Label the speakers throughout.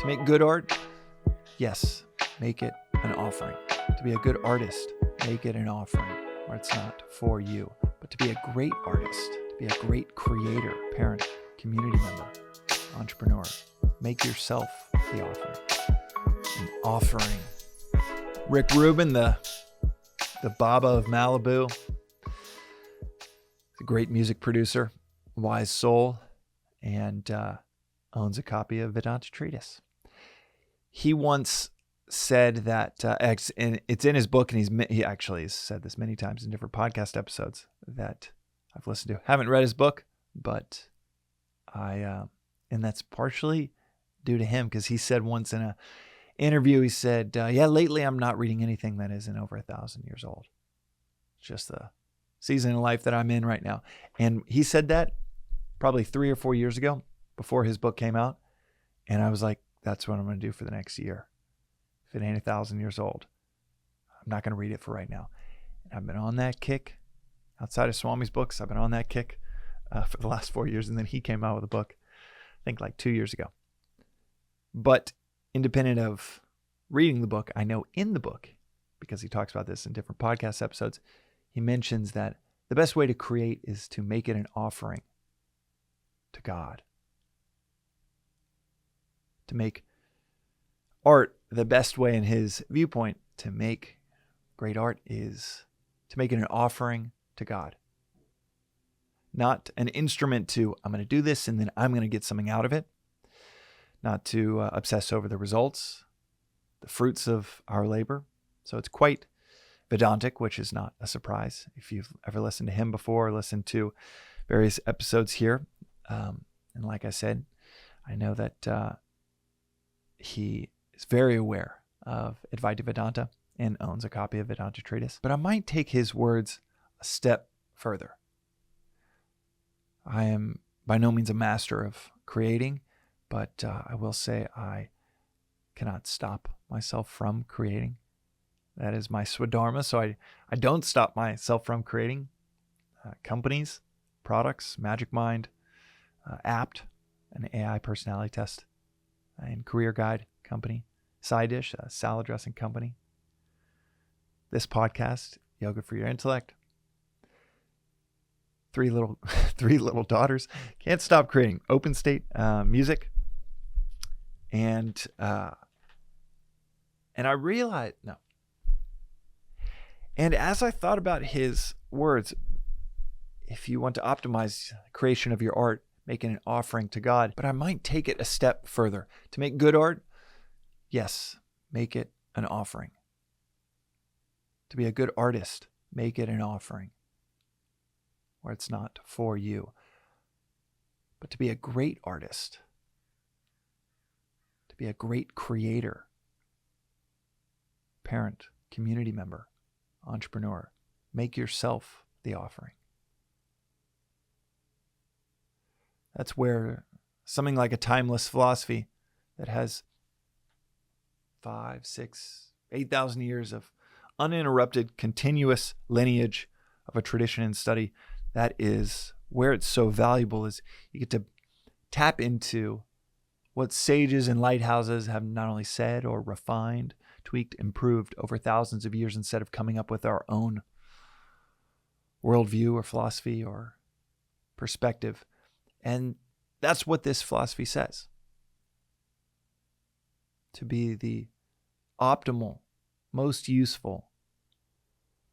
Speaker 1: To make good art, yes, make it an offering. To be a good artist, make it an offering, or it's not for you. But to be a great artist, to be a great creator, parent, community member, entrepreneur, make yourself the offering. An offering. Rick Rubin, the Baba of Malibu, a great music producer, wise soul, and owns a copy of Vedantic treatise. He once said that, and it's in his book, and he actually has said this many times in different podcast episodes that I've listened to. Haven't read his book, but and that's partially due to him, because he said once in an interview, he said, lately I'm not reading anything that isn't over 1,000 years old. It's just the season in life that I'm in right now. And he said that probably 3 or 4 years ago, before his book came out. And I was like, that's what I'm going to do for the next year. If it ain't 1,000 years old, I'm not going to read it for right now. And I've been on that kick. Outside of Swami's books, I've been on that kick for the last 4 years. And then he came out with a book, I think like 2 years ago. But independent of reading the book, I know in the book, because he talks about this in different podcast episodes, he mentions that the best way to create is to make it an offering to God. To make art, the best way in his viewpoint to make great art is to make it an offering to God. Not an instrument to, I'm going to do this and then I'm going to get something out of it. Not to obsess over the results, the fruits of our labor. So it's quite Vedantic, which is not a surprise. If you've ever listened to him before, listened to various episodes here. And like I said, I know that he is very aware of Advaita Vedanta and owns a copy of Vedantic treatise. But I might take his words a step further. I am by no means a master of creating, but I will say I cannot stop myself from creating. That is my Swadharma, so I don't stop myself from creating companies, products, Magic Mind, Apt, an AI personality test, and career guide company, Side Dish, a salad dressing company. This podcast, Yoga for Your Intellect. 3 little daughters. Can't stop creating. Open State music. And I realized, no. And as I thought about his words, if you want to optimize the creation of your art, making an offering to God, but I might take it a step further. To make good art, yes, make it an offering. To be a good artist, make it an offering, where it's not for you. But to be a great artist, to be a great creator, parent, community member, entrepreneur, make yourself the offering. That's where something like a timeless philosophy that has 5, 6, 8,000 years of uninterrupted, continuous lineage of a tradition and study, that is where it's so valuable, is you get to tap into what sages and lighthouses have not only said or refined, tweaked, improved over thousands of years, instead of coming up with our own worldview or philosophy or perspective. And that's what this philosophy says. To be the optimal, most useful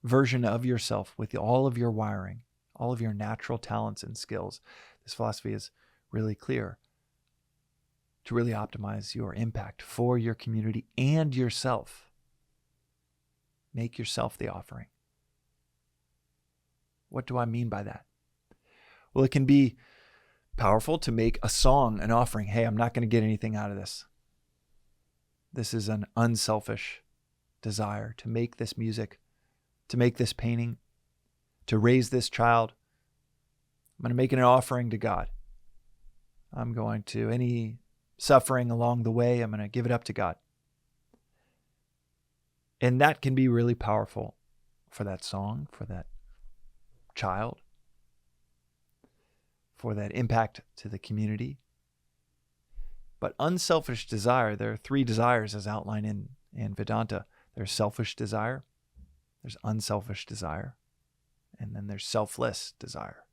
Speaker 1: version of yourself with all of your wiring, all of your natural talents and skills. This philosophy is really clear. To really optimize your impact for your community and yourself. Make yourself the offering. What do I mean by that? Well, it can be powerful to make a song an offering. Hey, I'm not going to get anything out of this. This is an unselfish desire to make this music, to make this painting, to raise this child. I'm going to make it an offering to God. I'm going to, any suffering along the way, I'm going to give it up to God. And that can be really powerful for that song, for that child, for that impact to the community. But unselfish desire, there are three desires as outlined in Vedanta. There's selfish desire, there's unselfish desire, and then there's selfless desire.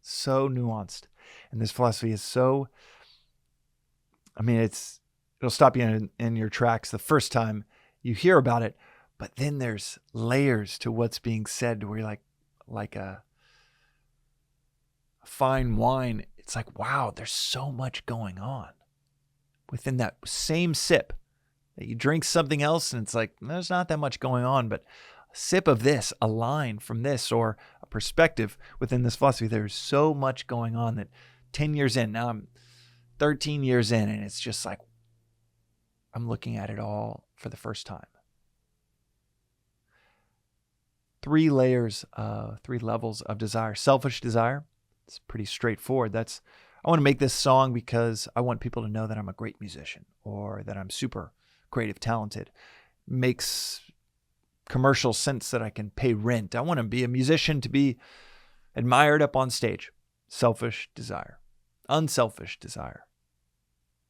Speaker 1: So nuanced. And this philosophy is so, it'll stop you in your tracks the first time you hear about it, but then there's layers to what's being said where you're like a fine wine. It's like, wow, there's so much going on within that same sip that you drink something else and it's like, there's not that much going on, but a sip of this, a line from this, or a perspective within this philosophy, there's so much going on that 10 years in, now I'm 13 years in, and it's just like, I'm looking at it all for the first time. Three levels of desire. Selfish desire, it's pretty straightforward. I want to make this song because I want people to know that I'm a great musician or that I'm super creative, talented. Makes commercial sense that I can pay rent. I want to be a musician to be admired up on stage. Selfish desire. Unselfish desire.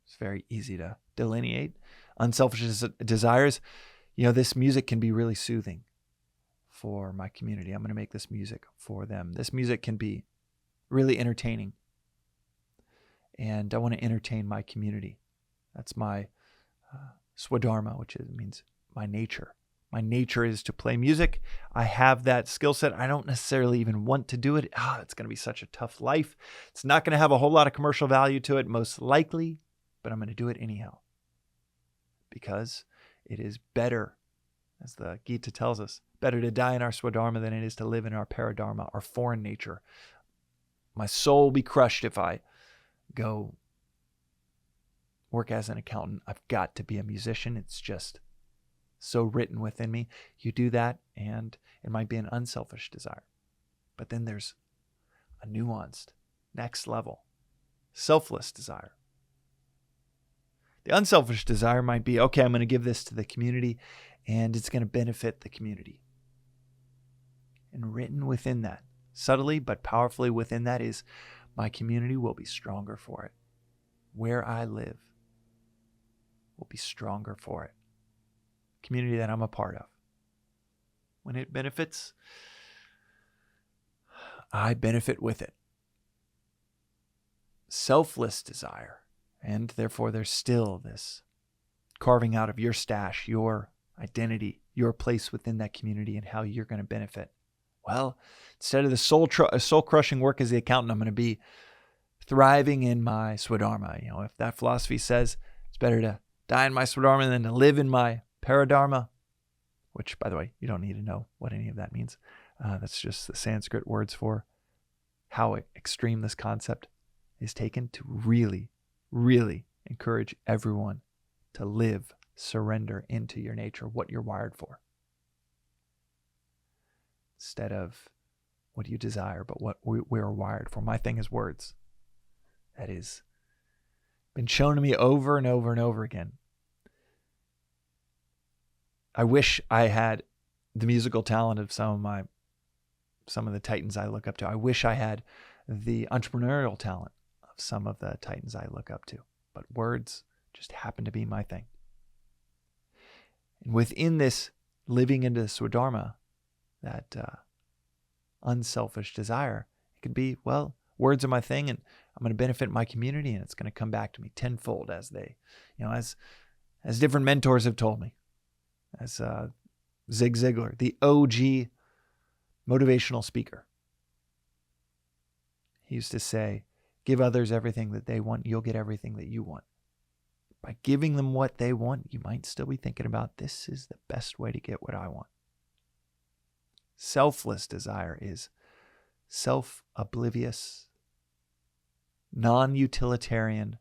Speaker 1: It's very easy to delineate. Unselfish desires, this music can be really soothing for my community. I'm going to make this music for them. This music can be really entertaining. And I want to entertain my community. That's my swadharma, which means my nature. My nature is to play music. I have that skill set. I don't necessarily even want to do it. It's going to be such a tough life. It's not going to have a whole lot of commercial value to it, most likely, but I'm going to do it anyhow. Because it is better, as the Gita tells us, better to die in our swadharma than it is to live in our paradharma, our foreign nature. My soul will be crushed if I go work as an accountant. I've got to be a musician. It's just so written within me. You do that, and it might be an unselfish desire. But then there's a nuanced next level, selfless desire. The unselfish desire might be, okay, I'm going to give this to the community, and it's going to benefit the community. And written within that, subtly but powerfully within that, is my community will be stronger for it. Where I live will be stronger for it. Community that I'm a part of. When it benefits, I benefit with it. Selfless desire. And therefore there's still this carving out of your stash, your identity, your place within that community and how you're going to benefit. Well, instead of the soul-crushing work as the accountant, I'm going to be thriving in my swadharma. If that philosophy says it's better to die in my swadharma than to live in my paradharma, which, by the way, you don't need to know what any of that means. That's just the Sanskrit words for how extreme this concept is taken, to really, really encourage everyone to live, surrender into your nature, what you're wired for. Instead of what you desire, but what we're wired for. My thing is words. That has been shown to me over and over and over again. I wish I had the musical talent of some of the titans I look up to. I wish I had the entrepreneurial talent of some of the titans I look up to. But words just happen to be my thing. And within this living into Swadharma, that unselfish desire, it could be, well, words are my thing, and I'm going to benefit my community, and it's going to come back to me tenfold, as they, as different mentors have told me. As Zig Ziglar, the OG motivational speaker, he used to say, give others everything that they want, you'll get everything that you want. By giving them what they want, you might still be thinking about, this is the best way to get what I want. Selfless desire is self-oblivious, non-utilitarian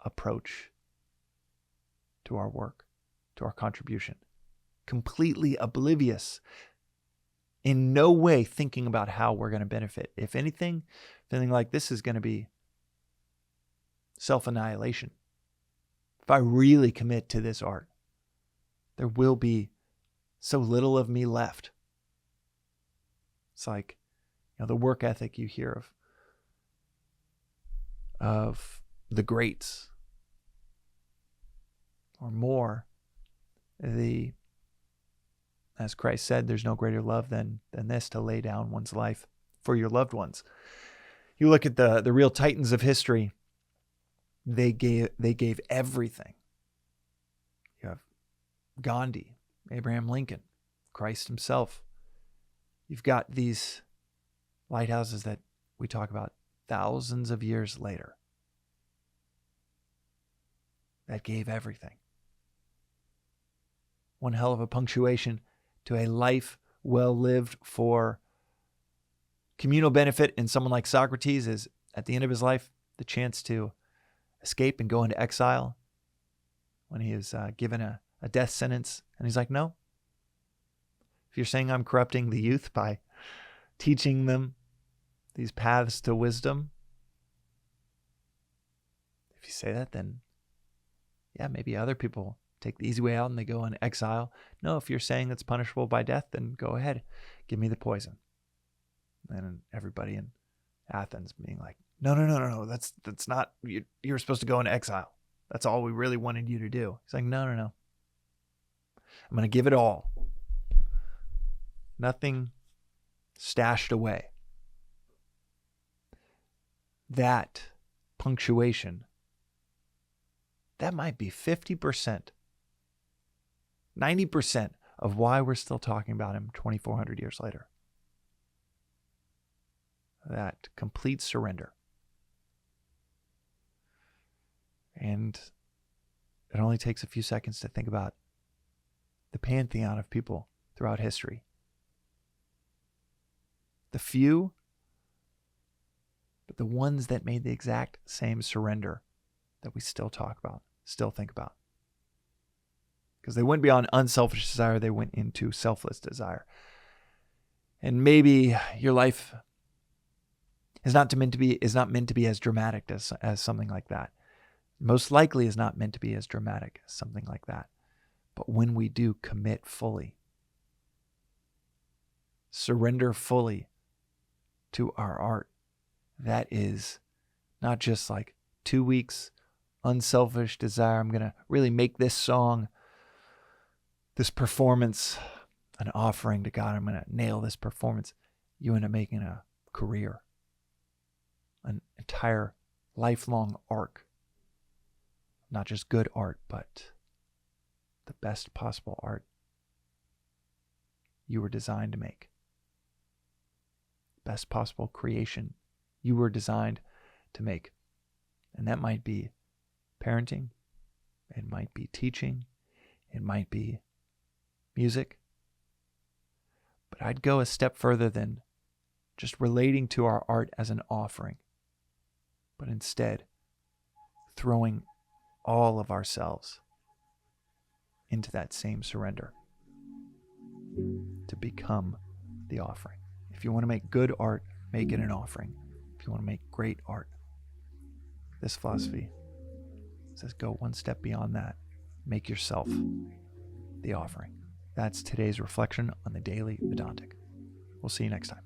Speaker 1: approach to our work, to our contribution. Completely oblivious, in no way thinking about how we're going to benefit. If anything, feeling like this is going to be self-annihilation. If I really commit to this art, there will be so little of me left. It's like, the work ethic you hear of the greats, or more, as Christ said, there's no greater love than this, to lay down one's life for your loved ones. You look at the real titans of history, they gave everything. You have Gandhi, Abraham Lincoln, Christ himself. You've got these lighthouses that we talk about thousands of years later that gave everything. One hell of a punctuation to a life well lived for communal benefit in someone like Socrates is, at the end of his life, the chance to escape and go into exile when he is given a death sentence. And he's like, no. If you're saying I'm corrupting the youth by teaching them these paths to wisdom, if you say that, then yeah, maybe other people take the easy way out and they go in exile. No, if you're saying it's punishable by death, then go ahead, give me the poison. And everybody in Athens being like, no, that's not, you're supposed to go into exile. That's all we really wanted you to do. He's like, no. I'm going to give it all. Nothing stashed away. That punctuation, that might be 50%, 90% of why we're still talking about him 2,400 years later. That complete surrender. And it only takes a few seconds to think about the pantheon of people throughout history. The few, but the ones that made the exact same surrender that we still talk about, still think about. Because they went beyond unselfish desire, they went into selfless desire. And maybe your life is not meant to be as dramatic as something like that. Most likely is not meant to be as dramatic as something like that. But when we do commit fully, surrender fully to our art, that is not just like 2 weeks, unselfish desire. I'm going to really make this song, this performance, an offering to God. I'm going to nail this performance. You end up making a career, an entire lifelong arc. Not just good art, but the best possible art you were designed to make. Best possible creation you were designed to make. And that might be parenting. It might be teaching. It might be music. But I'd go a step further than just relating to our art as an offering, but instead throwing all of ourselves into that same surrender to become the offering. If you want to make good art, make it an offering. If you want to make great art, this philosophy says go one step beyond that. Make yourself the offering. That's today's reflection on the Daily Vedantic. We'll see you next time.